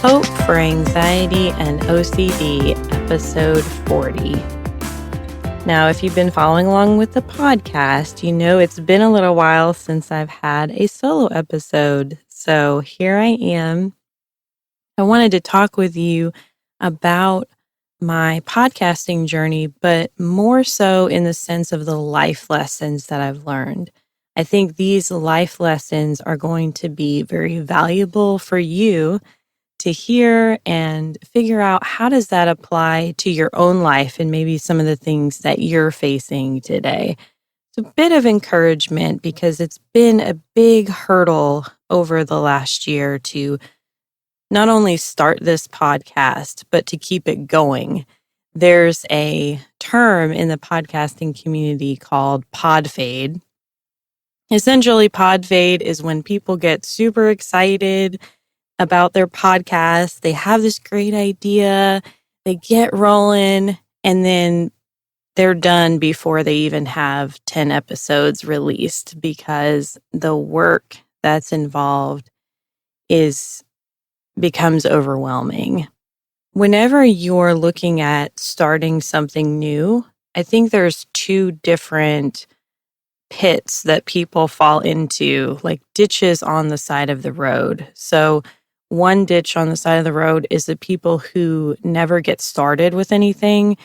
Hope for Anxiety and OCD, episode 40. Now, if you've been following along with the podcast, you know it's been a little while since I've had a solo episode. So here I am. I wanted to talk with you about my podcasting journey, but more so in the sense of the life lessons that I've learned. I think these life lessons are going to be very valuable for you to hear and figure out how does that apply to your own life and maybe some of the things that you're facing today. It's a bit of encouragement because it's been a big hurdle over the last year to not only start this podcast, but to keep it going. There's a term in the podcasting community called pod fade. Essentially, pod fade is when people get super excited about their podcast. They have this great idea, they get rolling, and then they're done before they even have 10 episodes released because the work that's involved becomes overwhelming. Whenever you're looking at starting something new, I think there's two different pits that people fall into, like ditches on the side of the road. So one ditch on the side of the road is the people who never get started with anything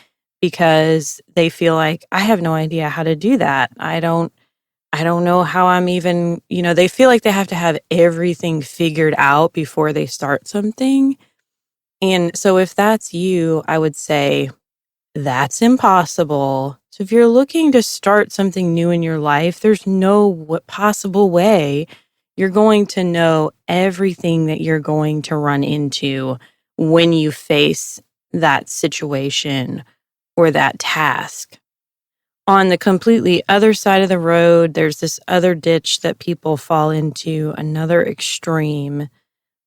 because they feel like, I have no idea how to do that. I don't know how I'm even, they feel like they have to have everything figured out before they start something. And so if that's you, I would say that's impossible. So if you're looking to start something new in your life, there's no possible way you're going to know everything that you're going to run into when you face that situation or that task. On the completely other side of the road, there's this other ditch that people fall into, another extreme,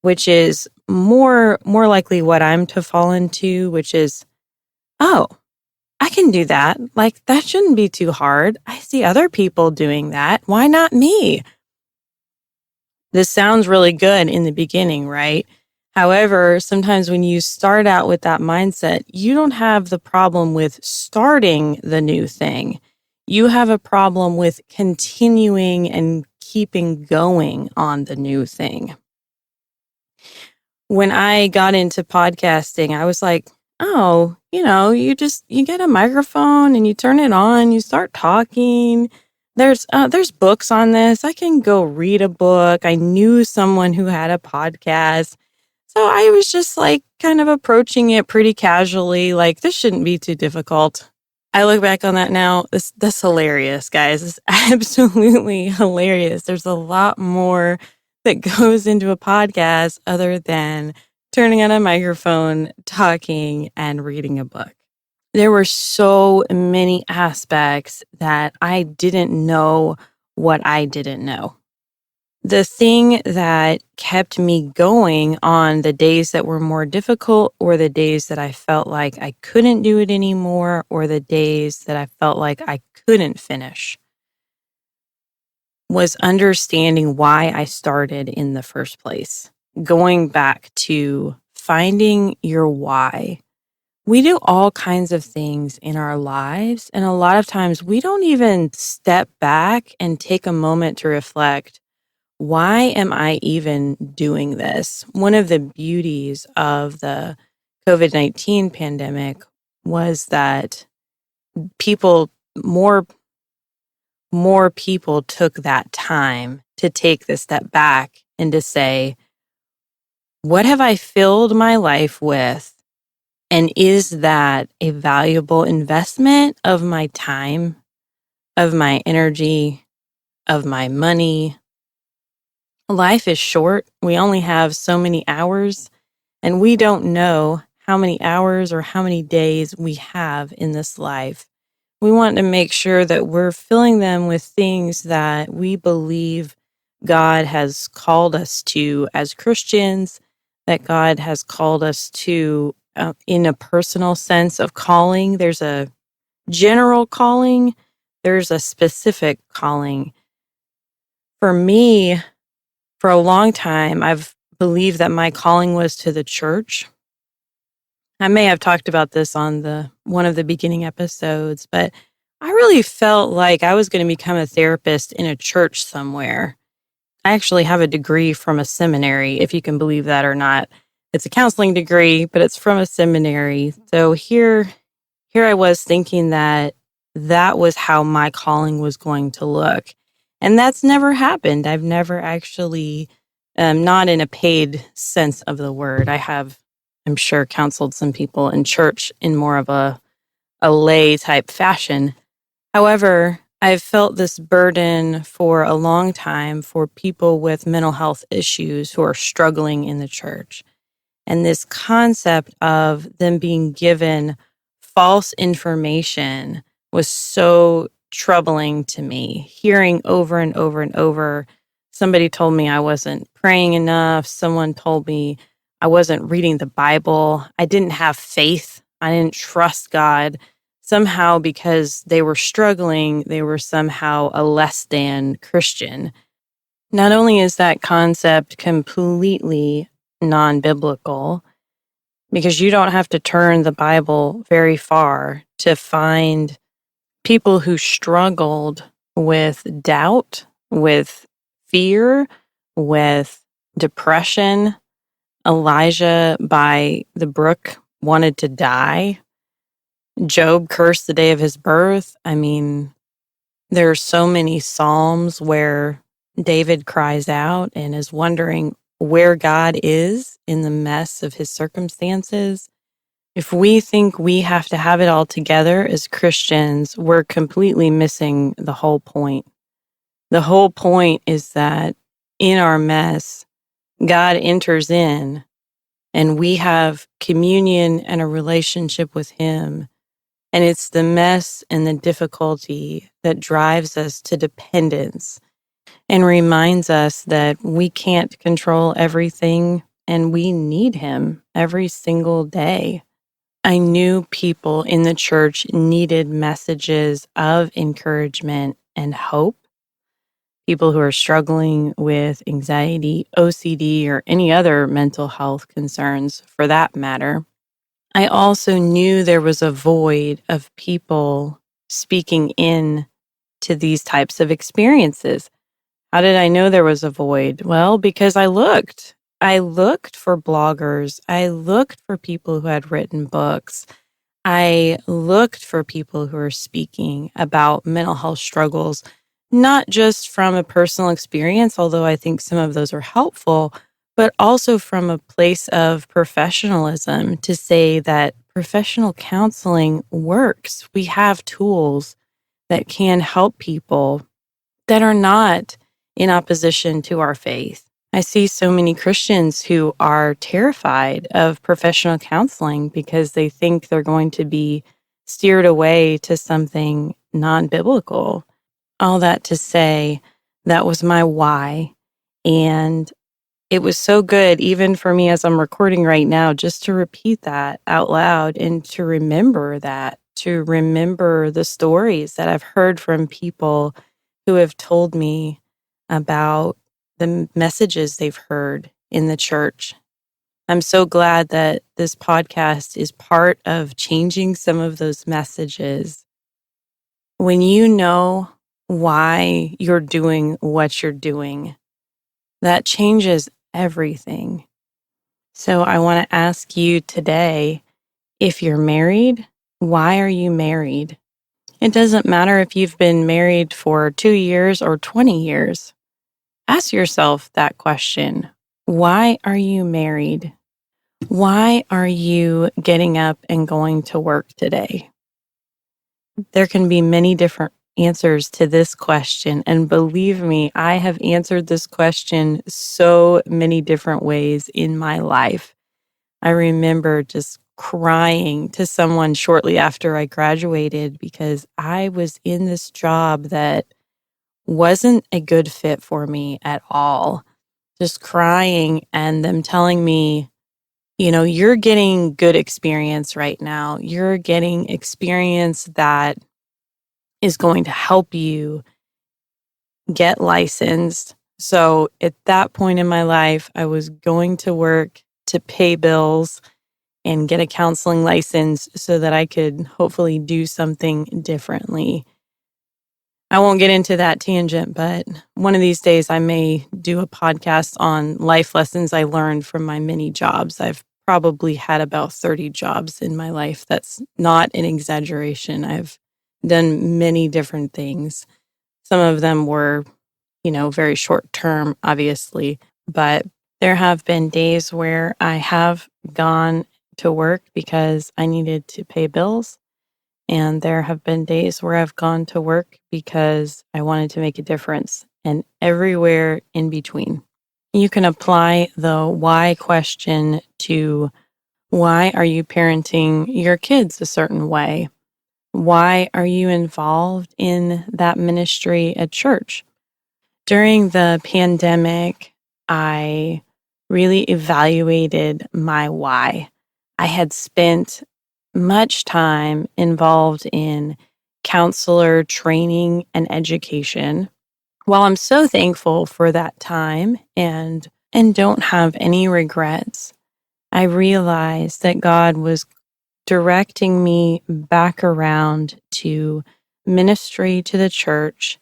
which is more likely what I'm to fall into, which is, oh, I can do that. Like, that shouldn't be too hard. I see other people doing that. Why not me? This sounds really good in the beginning, right? However, sometimes when you start out with that mindset, you don't have the problem with starting the new thing. You have a problem with continuing and keeping going on the new thing. When I got into podcasting, I was like, oh, you get a microphone and you turn it on, you start talking. There's books on this. I can go read a book. I knew someone who had a podcast. So I was just like kind of approaching it pretty casually, like this shouldn't be too difficult. I look back on that now, that's hilarious, guys. It's absolutely hilarious. There's a lot more that goes into a podcast other than turning on a microphone, talking, and reading a book. There were so many aspects that I didn't know what I didn't know. The thing that kept me going on the days that were more difficult or the days that I felt like I couldn't do it anymore or the days that I felt like I couldn't finish was understanding why I started in the first place. Going back to finding your why. We do all kinds of things in our lives, and a lot of times we don't even step back and take a moment to reflect, why am I even doing this? One of the beauties of the COVID-19 pandemic was that more people took that time to take the step back and to say, what have I filled my life with? And is that a valuable investment of my time, of my energy, of my money? Life is short. We only have so many hours, and we don't know how many hours or how many days we have in this life. We want to make sure that we're filling them with things that we believe God has called us to as Christians, that God has called us to in a personal sense of calling. There's a general calling, there's a specific calling. For me, for a long time, I've believe that my calling was to the church. I may have talked about this on one of the beginning episodes, but I really felt like I was going to become a therapist in a church somewhere. I actually have a degree from a seminary, if you can believe that or not. It's a counseling degree, but it's from a seminary. So here I was thinking that was how my calling was going to look. And that's never happened. I've never actually, not in a paid sense of the word. I'm sure, counseled some people in church in more of a lay type fashion. However, I've felt this burden for a long time for people with mental health issues who are struggling in the church. And this concept of them being given false information was so troubling to me. Hearing over and over and over, somebody told me I wasn't praying enough. Someone told me I wasn't reading the Bible. I didn't have faith. I didn't trust God. Somehow, because they were struggling, they were somehow a less than Christian. Not only is that concept completely non-biblical, because you don't have to turn the Bible very far to find people who struggled with doubt, with fear, with depression. Elijah by the brook wanted to die. Job cursed the day of his birth. I mean, there are so many Psalms where David cries out and is wondering where God is in the mess of his circumstances. If we think we have to have it all together as Christians, we're completely missing the whole point. The whole point is that in our mess, God enters in and we have communion and a relationship with Him. And it's the mess and the difficulty that drives us to dependence and reminds us that we can't control everything and we need Him every single day. I knew people in the church needed messages of encouragement and hope. People who are struggling with anxiety, OCD, or any other mental health concerns for that matter. I also knew there was a void of people speaking in to these types of experiences. How did I know there was a void? Well, because I looked. I looked for bloggers. I looked for people who had written books. I looked for people who are speaking about mental health struggles, not just from a personal experience, although I think some of those are helpful, but also from a place of professionalism to say that professional counseling works. We have tools that can help people that are not in opposition to our faith. I see so many Christians who are terrified of professional counseling because they think they're going to be steered away to something non-biblical. All that to say, that was my why. And it was so good, even for me as I'm recording right now, just to repeat that out loud and to remember that, to remember the stories that I've heard from people who have told me about the messages they've heard in the church. I'm so glad that this podcast is part of changing some of those messages. When you know why you're doing what you're doing, that changes everything. So I want to ask you today, if you're married, why are you married? It doesn't matter if you've been married for 2 years or 20 years. Ask yourself that question. Why are you married? Why are you getting up and going to work today? There can be many different answers to this question. And believe me, I have answered this question so many different ways in my life. I remember just crying to someone shortly after I graduated because I was in this job that wasn't a good fit for me at all. Just crying and them telling me, you're getting good experience right now. You're getting experience that is going to help you get licensed, So at that point in my life, I was going to work to pay bills and get a counseling license so that I could hopefully do something differently. I won't get into that tangent, but one of these days I may do a podcast on life lessons I learned from my many jobs. I've probably had about 30 jobs in my life. That's not an exaggeration. I've done many different things. Some of them were, very short term, obviously, but there have been days where I have gone to work because I needed to pay bills. And there have been days where I've gone to work because I wanted to make a difference, and everywhere in between. You can apply the why question to why are you parenting your kids a certain way? Why are you involved in that ministry at church? During the pandemic, I really evaluated my why. I had spent much time involved in counselor training and education. While I'm so thankful for that time and don't have any regrets, I realized that God was directing me back around to ministry to the church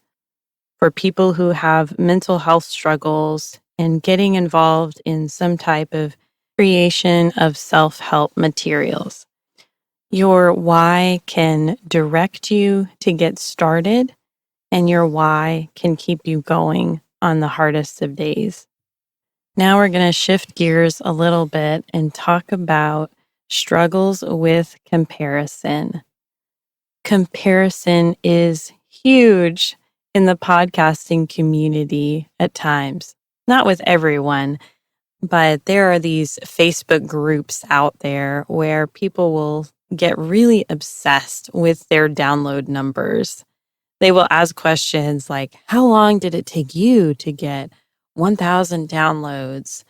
for people who have mental health struggles and getting involved in some type of creation of self-help materials. Your why can direct you to get started, and your why can keep you going on the hardest of days. Now we're going to shift gears a little bit and talk about struggles with comparison. Comparison is huge in the podcasting community at times. Not with everyone, but there are these Facebook groups out there where people will get really obsessed with their download numbers. They will ask questions like, how long did it take you to get 1,000 downloads?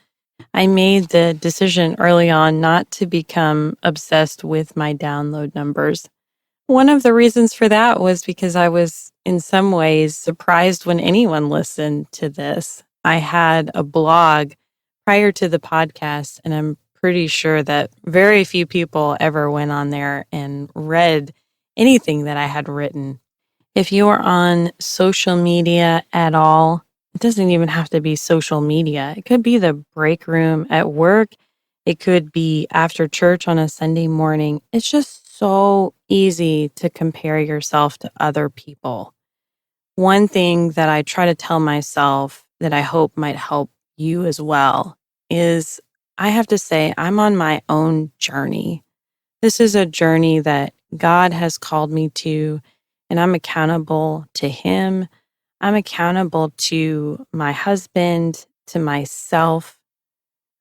I made the decision early on not to become obsessed with my download numbers. One of the reasons for that was because I was in some ways surprised when anyone listened to this. I had a blog prior to the podcast, and I'm pretty sure that very few people ever went on there and read anything that I had written. If you are on social media at all, it doesn't even have to be social media. It could be the break room at work. It could be after church on a Sunday morning. It's just so easy to compare yourself to other people. One thing that I try to tell myself that I hope might help you as well is I have to say I'm on my own journey. This is a journey that God has called me to, and I'm accountable to Him. I'm accountable to my husband, to myself.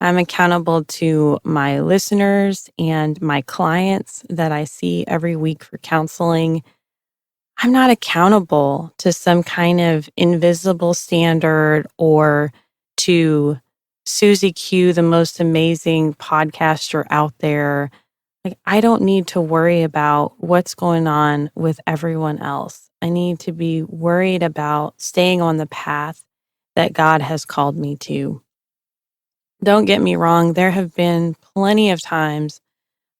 I'm accountable to my listeners and my clients that I see every week for counseling. I'm not accountable to some kind of invisible standard or to Susie Q, the most amazing podcaster out there. Like, I don't need to worry about what's going on with everyone else. I need to be worried about staying on the path that God has called me to. Don't get me wrong, there have been plenty of times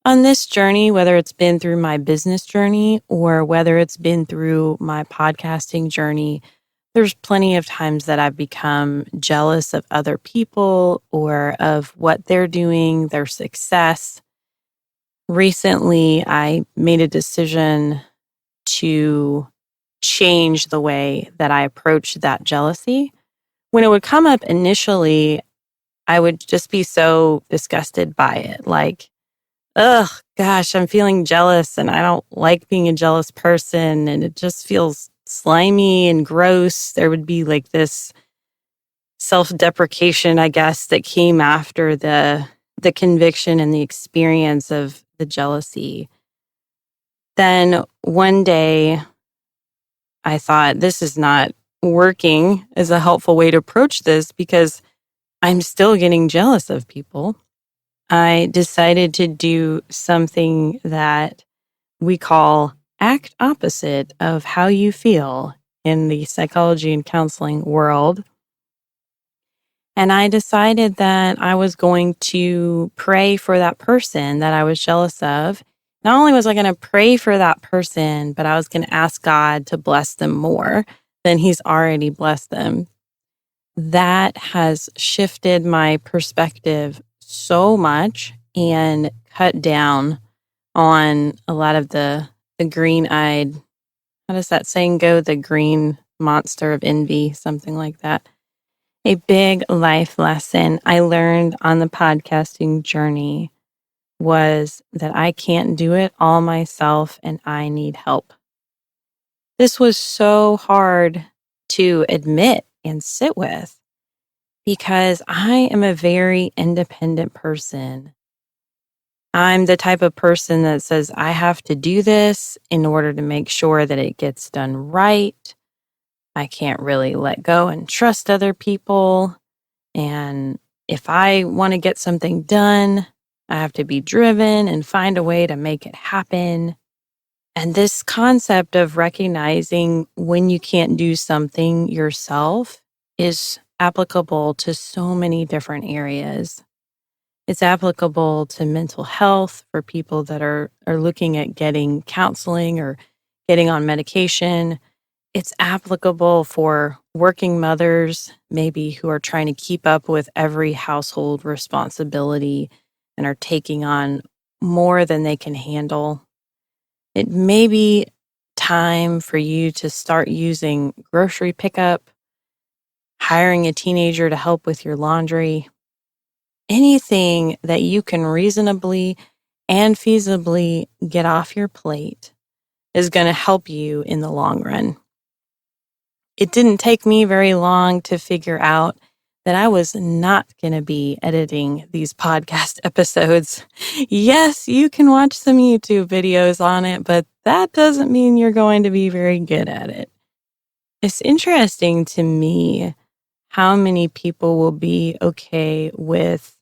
on this journey, whether it's been through my business journey or whether it's been through my podcasting journey, there's plenty of times that I've become jealous of other people or of what they're doing, their success. Recently, I made a decision to change the way that I approach that jealousy. When it would come up initially, I would just be so disgusted by it. Like, ugh, gosh, I'm feeling jealous and I don't like being a jealous person. And it just feels slimy and gross. There would be like this self-deprecation, I guess, that came after the conviction and the experience of the jealousy. Then one day I thought, this is not working as a helpful way to approach this because I'm still getting jealous of people. I decided to do something that we call act opposite of how you feel in the psychology and counseling world. And I decided that I was going to pray for that person that I was jealous of. Not only was I going to pray for that person, but I was going to ask God to bless them more than He's already blessed them. That has shifted my perspective so much and cut down on a lot of the green-eyed, how does that saying go? The green monster of envy, something like that. A big life lesson I learned on the podcasting journey was that I can't do it all myself and I need help. This was so hard to admit and sit with because I am a very independent person. I'm the type of person that says I have to do this in order to make sure that it gets done right. I can't really let go and trust other people. And if I want to get something done, I have to be driven and find a way to make it happen. And this concept of recognizing when you can't do something yourself is applicable to so many different areas. It's applicable to mental health for people that are looking at getting counseling or getting on medication. It's applicable for working mothers, maybe who are trying to keep up with every household responsibility and are taking on more than they can handle. It may be time for you to start using grocery pickup, hiring a teenager to help with your laundry, anything that you can reasonably and feasibly get off your plate is going to help you in the long run. It didn't take me very long to figure out that I was not going to be editing these podcast episodes. Yes, you can watch some YouTube videos on it, but that doesn't mean you're going to be very good at it. It's interesting to me how many people will be okay with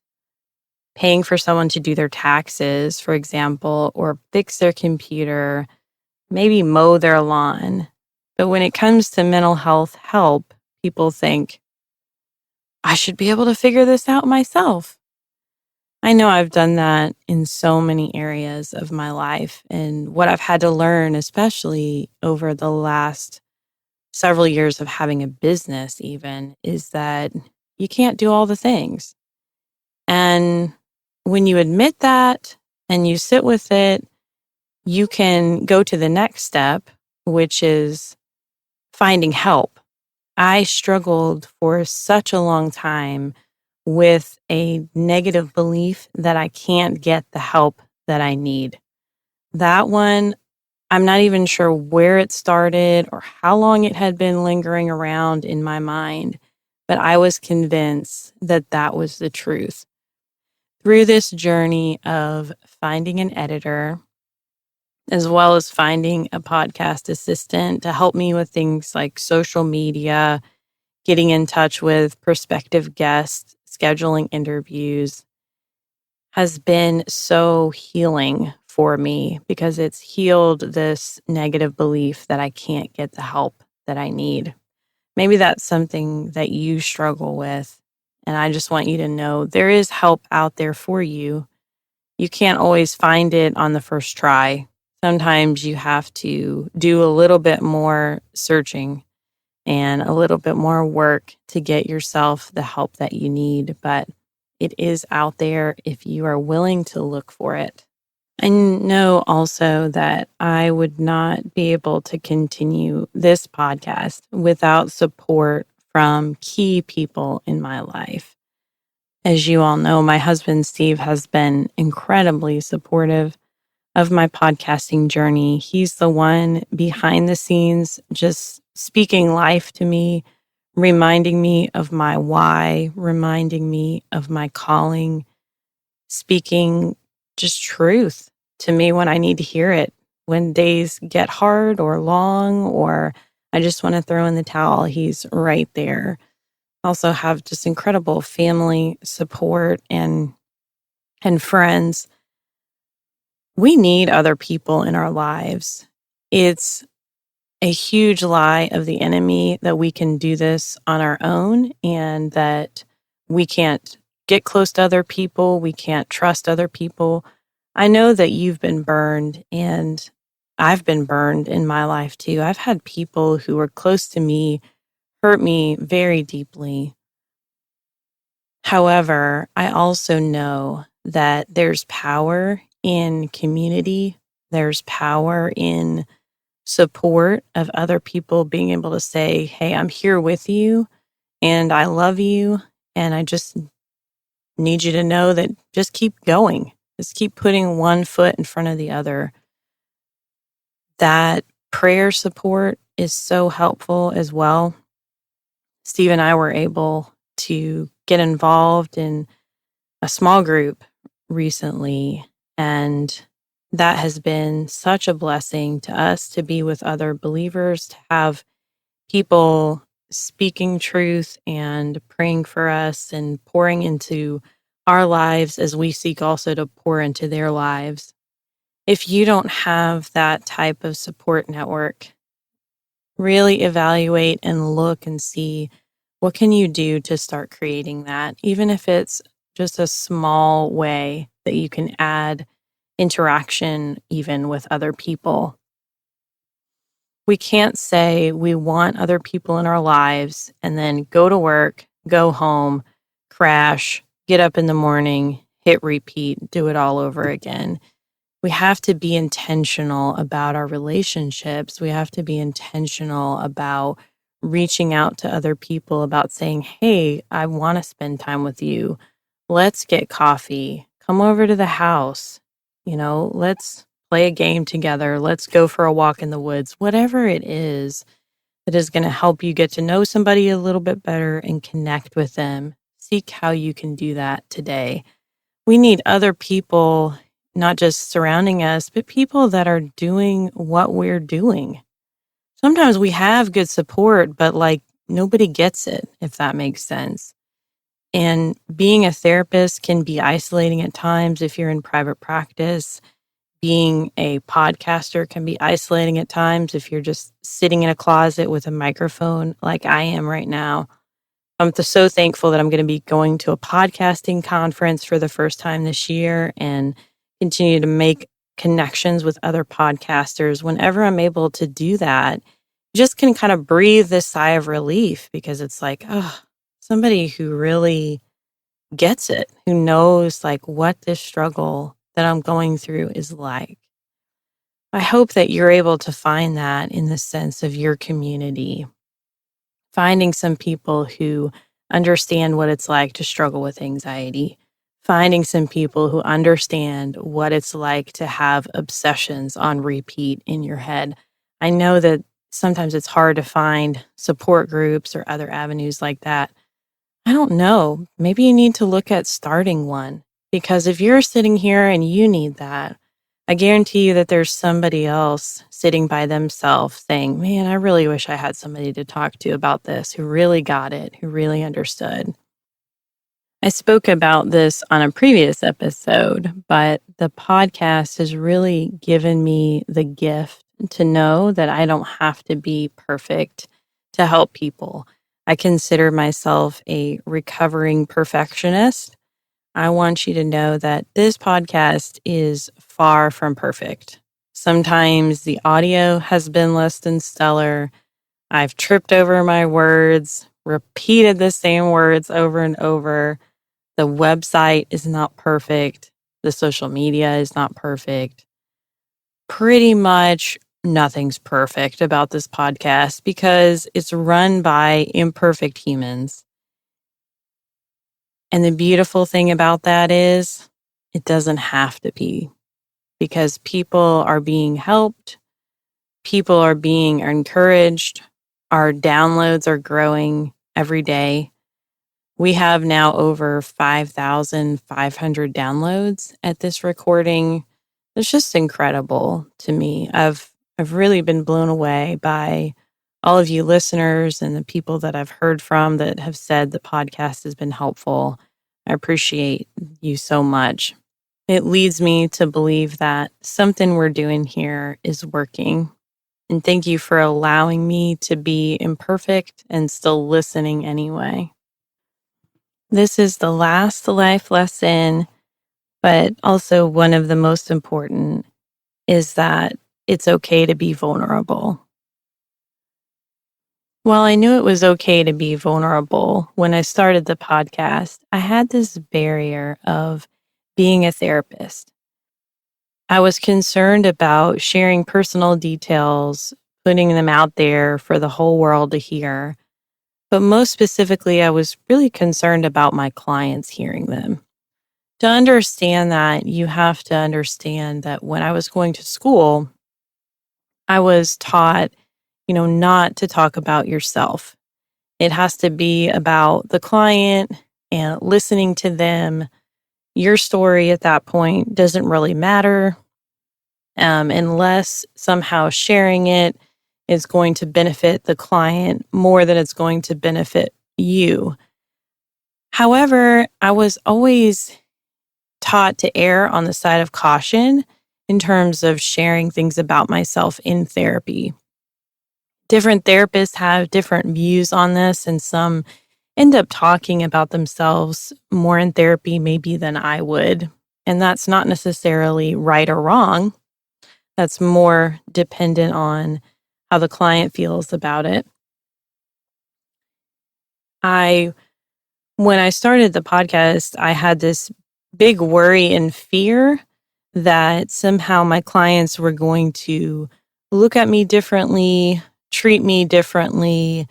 paying for someone to do their taxes, for example, or fix their computer, maybe mow their lawn. But when it comes to mental health help, people think, I should be able to figure this out myself. I know I've done that in so many areas of my life. And what I've had to learn, especially over the last several years of having a business even, is that you can't do all the things. And when you admit that and you sit with it, you can go to the next step, which is finding help. I struggled for such a long time with a negative belief that I can't get the help that I need. That one, I'm not even sure where it started or how long it had been lingering around in my mind, but I was convinced that that was the truth. Through this journey of finding an editor, as well as finding a podcast assistant to help me with things like social media, getting in touch with prospective guests, scheduling interviews, has been so healing for me because it's healed this negative belief that I can't get the help that I need. Maybe that's something that you struggle with. And I just want you to know there is help out there for you. You can't always find it on the first try. Sometimes you have to do a little bit more searching and a little bit more work to get yourself the help that you need. But it is out there if you are willing to look for it. I know also that I would not be able to continue this podcast without support from key people in my life. As you all know, my husband, Steve, has been incredibly supportive of my podcasting journey. He's the one behind the scenes, just speaking life to me, reminding me of my why, reminding me of my calling, speaking just truth to me when I need to hear it. When days get hard or long, or I just want to throw in the towel, he's right there. Also have just incredible family support and friends. We need other people in our lives. It's a huge lie of the enemy that we can do this on our own and that we can't get close to other people. We can't trust other people. I know that you've been burned, and I've been burned in my life too. I've had people who were close to me hurt me very deeply. However, I also know that there's power in community. There's power in support of other people being able to say, hey, I'm here with you and I love you. And I just need you to know that just keep going. Just keep putting one foot in front of the other. That prayer support is so helpful as well. Steve and I were able to get involved in a small group recently, and that has been such a blessing to us to be with other believers, to have people speaking truth and praying for us and pouring into our lives as we seek also to pour into their lives. If you don't have that type of support network, really evaluate and look and see what can you do to start creating that, even if it's just a small way that you can add interaction even with other people. We can't say we want other people in our lives and then go to work, go home, crash, get up in the morning, hit repeat, do it all over again. We have to be intentional about our relationships. We have to be intentional about reaching out to other people, about saying, hey, I want to spend time with you. Let's get coffee. Come over to the house. Let's play a game together. Let's go for a walk in the woods. Whatever it is that is going to help you get to know somebody a little bit better and connect with them. Seek how you can do that today. We need other people, not just surrounding us, but people that are doing what we're doing. Sometimes we have good support, but nobody gets it, if that makes sense. And being a therapist can be isolating at times if you're in private practice. Being a podcaster can be isolating at times if you're just sitting in a closet with a microphone like I am right now. I'm so thankful that I'm going to be going to a podcasting conference for the first time this year and continue to make connections with other podcasters. Whenever I'm able to do that, just can kind of breathe this sigh of relief, because it's like, oh, somebody who really gets it, who knows what this struggle that I'm going through is like. I hope that you're able to find that in the sense of your community, finding some people who understand what it's like to struggle with anxiety, finding some people who understand what it's like to have obsessions on repeat in your head. I know that sometimes it's hard to find support groups or other avenues like that. I don't know. Maybe you need to look at starting one, because if you're sitting here and you need that, I guarantee you that there's somebody else sitting by themselves saying, man, I really wish I had somebody to talk to about this, who really got it, who really understood. I spoke about this on a previous episode, but the podcast has really given me the gift to know that I don't have to be perfect to help people. I consider myself a recovering perfectionist. I want you to know that this podcast is far from perfect. Sometimes the audio has been less than stellar. I've tripped over my words, repeated the same words over and over. The website is not perfect. The social media is not perfect. Pretty much nothing's perfect about this podcast because it's run by imperfect humans. And the beautiful thing about that is it doesn't have to be, because people are being helped. People are being encouraged. Our downloads are growing every day. We have now over 5,500 downloads at this recording. It's just incredible to me. I've really been blown away by all of you listeners and the people that I've heard from that have said the podcast has been helpful. I appreciate you so much. It leads me to believe that something we're doing here is working. And thank you for allowing me to be imperfect and still listening anyway. This is the last life lesson, but also one of the most important is that it's okay to be vulnerable. While I knew it was okay to be vulnerable when I started the podcast, I had this barrier of being a therapist. I was concerned about sharing personal details, putting them out there for the whole world to hear. But most specifically, I was really concerned about my clients hearing them. To understand that, you have to understand that when I was going to school, I was taught, not to talk about yourself. It has to be about the client and listening to them. Your story at that point doesn't really matter unless somehow sharing it is going to benefit the client more than it's going to benefit you. However, I was always taught to err on the side of caution in terms of sharing things about myself in therapy. Different therapists have different views on this, and some end up talking about themselves more in therapy maybe than I would. And that's not necessarily right or wrong. That's more dependent on how the client feels about it. When I started the podcast, I had this big worry and fear that somehow my clients were going to look at me differently, treat me differently,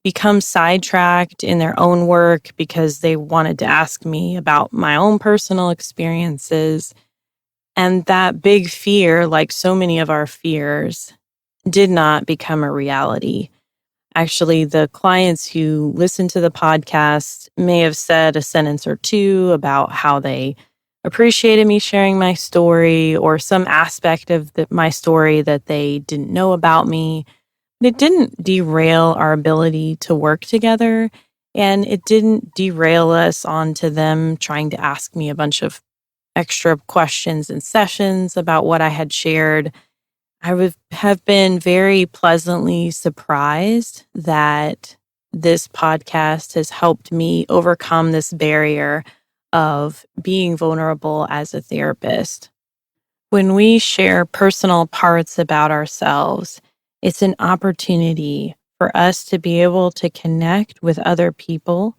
become sidetracked in their own work because they wanted to ask me about my own personal experiences. And that big fear, like so many of our fears, did not become a reality. Actually, the clients who listen to the podcast may have said a sentence or two about how they appreciated me sharing my story or some aspect of my story that they didn't know about me. But it didn't derail our ability to work together, and it didn't derail us onto them trying to ask me a bunch of extra questions and sessions about what I had shared. I would have been very pleasantly surprised that this podcast has helped me overcome this barrier of being vulnerable as a therapist. When we share personal parts about ourselves, it's an opportunity for us to be able to connect with other people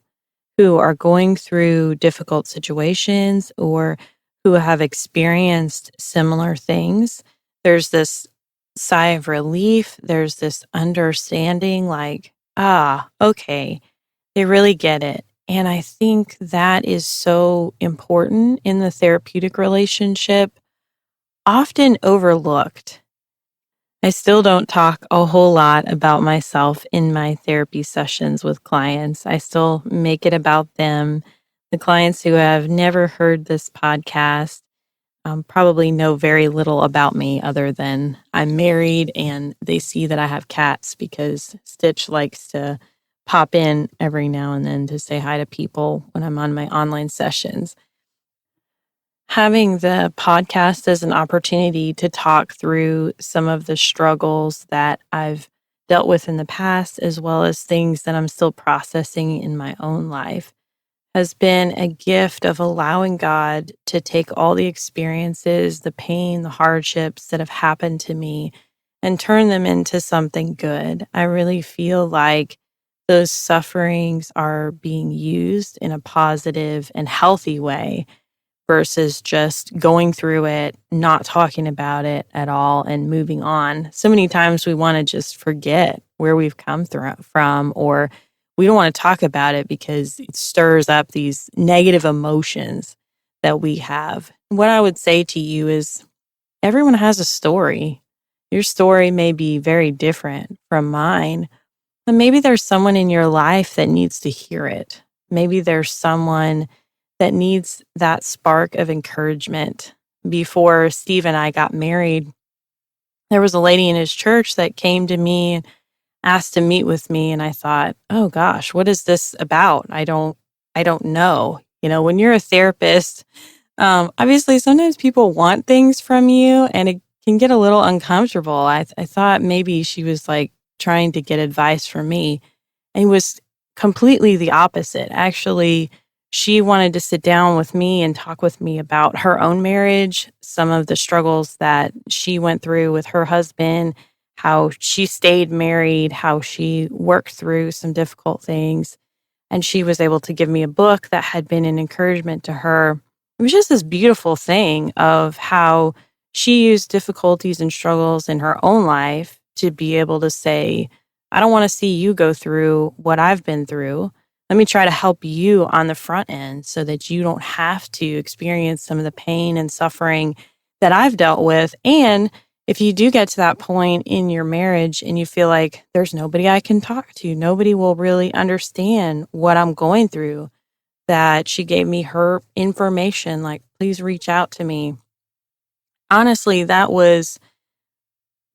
who are going through difficult situations or who have experienced similar things. There's this sigh of relief. There's this understanding like, okay, they really get it. And I think that is so important in the therapeutic relationship, often overlooked. I still don't talk a whole lot about myself in my therapy sessions with clients. I still make it about them. The clients who have never heard this podcast probably know very little about me other than I'm married and they see that I have cats because Stitch likes to pop in every now and then to say hi to people when I'm on my online sessions. Having the podcast as an opportunity to talk through some of the struggles that I've dealt with in the past, as well as things that I'm still processing in my own life, has been a gift of allowing God to take all the experiences, the pain, the hardships that have happened to me and turn them into something good. I really feel like those sufferings are being used in a positive and healthy way versus just going through it, not talking about it at all, and moving on. So many times we want to just forget where we've come from, or we don't want to talk about it because it stirs up these negative emotions that we have. What I would say to you is everyone has a story. Your story may be very different from mine, but maybe there's someone in your life that needs to hear it. Maybe there's someone that needs that spark of encouragement. Before Steve and I got married, there was a lady in his church that came to me and asked to meet with me, and I thought, "Oh gosh, what is this about? I don't know." When you're a therapist, obviously sometimes people want things from you and it can get a little uncomfortable. I thought maybe she was like trying to get advice from me. And it was completely the opposite. Actually, she wanted to sit down with me and talk with me about her own marriage, some of the struggles that she went through with her husband, how she stayed married, how she worked through some difficult things. And she was able to give me a book that had been an encouragement to her. It was just this beautiful thing of how she used difficulties and struggles in her own life to be able to say, I don't want to see you go through what I've been through. Let me try to help you on the front end so that you don't have to experience some of the pain and suffering that I've dealt with. And if you do get to that point in your marriage and you feel like there's nobody I can talk to, nobody will really understand what I'm going through, that she gave me her information, like, please reach out to me. Honestly, that was,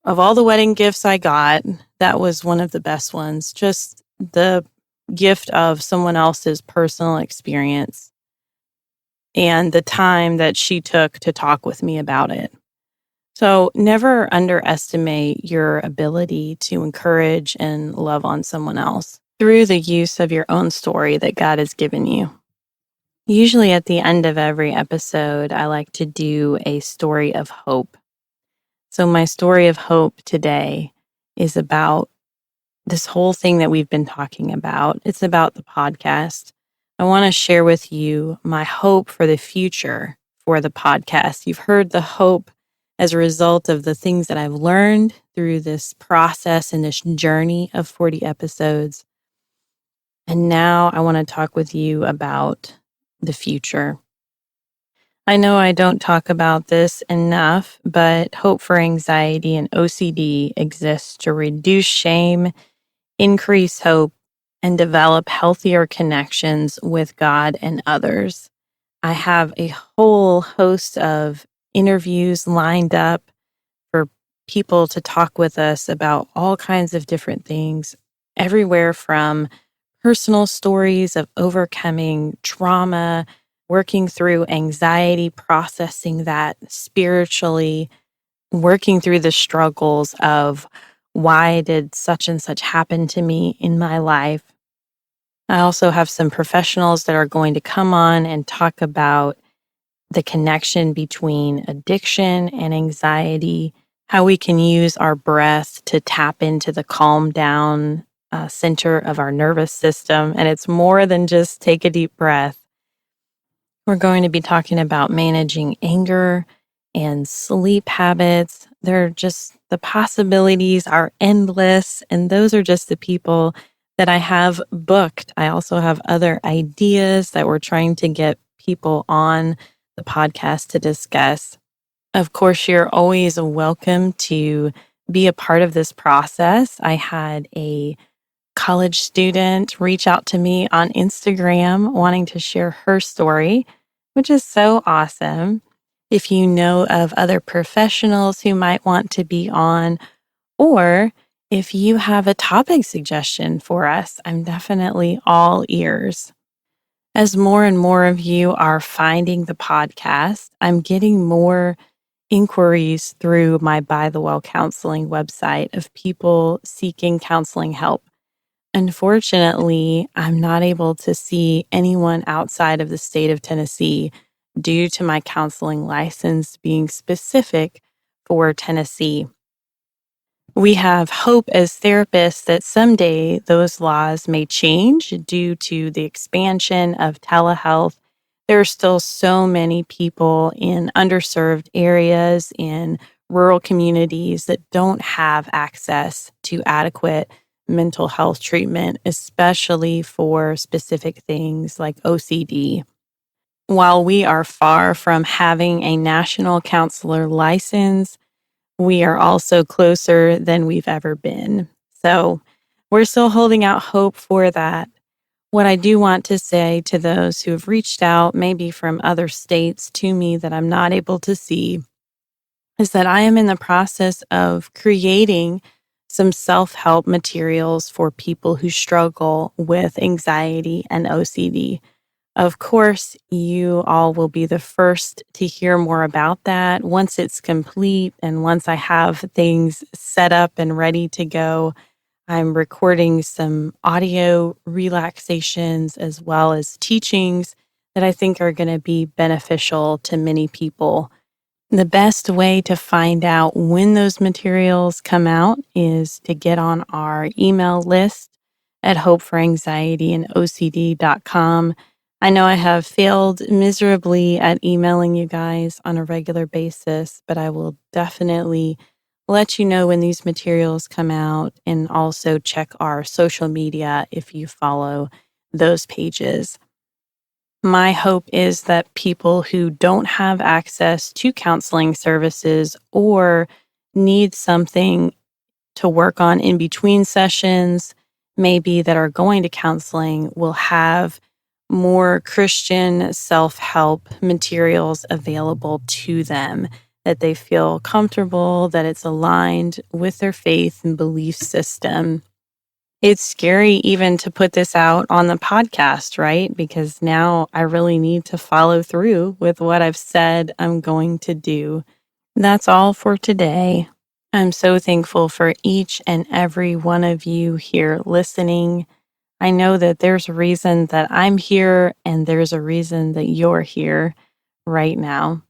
of all the wedding gifts I got, that was one of the best ones. Just the gift of someone else's personal experience and the time that she took to talk with me about it. So never underestimate your ability to encourage and love on someone else through the use of your own story that God has given you. Usually at the end of every episode, I like to do a story of hope. So my story of hope today is about this whole thing that we've been talking about. It's about the podcast. I want to share with you my hope for the future for the podcast. You've heard the hope as a result of the things that I've learned through this process and this journey of 40 episodes. And now I want to talk with you about the future. I know I don't talk about this enough, but hope for anxiety and OCD exists to reduce shame, increase hope, and develop healthier connections with God and others. I have a whole host of interviews lined up for people to talk with us about all kinds of different things, everywhere from personal stories of overcoming trauma, working through anxiety, processing that spiritually, working through the struggles of why did such and such happen to me in my life. I also have some professionals that are going to come on and talk about the connection between addiction and anxiety, how we can use our breath to tap into the calm down center of our nervous system. And it's more than just take a deep breath. We're going to be talking about managing anger and sleep habits. The possibilities are endless. And those are just the people that I have booked. I also have other ideas that we're trying to get people on the podcast to discuss. Of course, you're always welcome to be a part of this process. I had a college student reach out to me on Instagram wanting to share her story, which is so awesome. If you know of other professionals who might want to be on, or if you have a topic suggestion for us, I'm definitely all ears. As more and more of you are finding the podcast, I'm getting more inquiries through my By the Well counseling website of people seeking counseling help. Unfortunately, I'm not able to see anyone outside of the state of Tennessee due to my counseling license being specific for Tennessee. We have hope as therapists that someday those laws may change due to the expansion of telehealth. There are still so many people in underserved areas, in rural communities that don't have access to adequate mental health treatment, especially for specific things like OCD. While we are far from having a national counselor license, we are also closer than we've ever been. So we're still holding out hope for that. What I do want to say to those who have reached out, maybe from other states to me that I'm not able to see, is that I am in the process of creating some self-help materials for people who struggle with anxiety and OCD. Of course, you all will be the first to hear more about that once it's complete and once I have things set up and ready to go. I'm recording some audio relaxations as well as teachings that I think are going to be beneficial to many people. The best way to find out when those materials come out is to get on our email list at hopeforanxietyandocd.com. I know I have failed miserably at emailing you guys on a regular basis, but I will definitely let you know when these materials come out, and also check our social media if you follow those pages. My hope is that people who don't have access to counseling services or need something to work on in between sessions, maybe that are going to counseling, will have more Christian self-help materials available to them, that they feel comfortable, that it's aligned with their faith and belief system. It's scary even to put this out on the podcast, right? Because now I really need to follow through with what I've said I'm going to do. That's all for today. I'm so thankful for each and every one of you here listening. I know that there's a reason that I'm here, and there's a reason that you're here right now.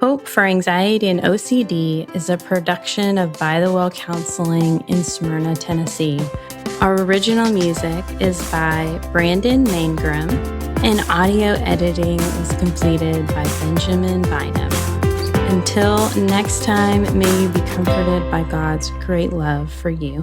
Hope for Anxiety and OCD is a production of By the Well Counseling in Smyrna, Tennessee. Our original music is by Brandon Mangrum, and audio editing was completed by Benjamin Bynum. Until next time, may you be comforted by God's great love for you.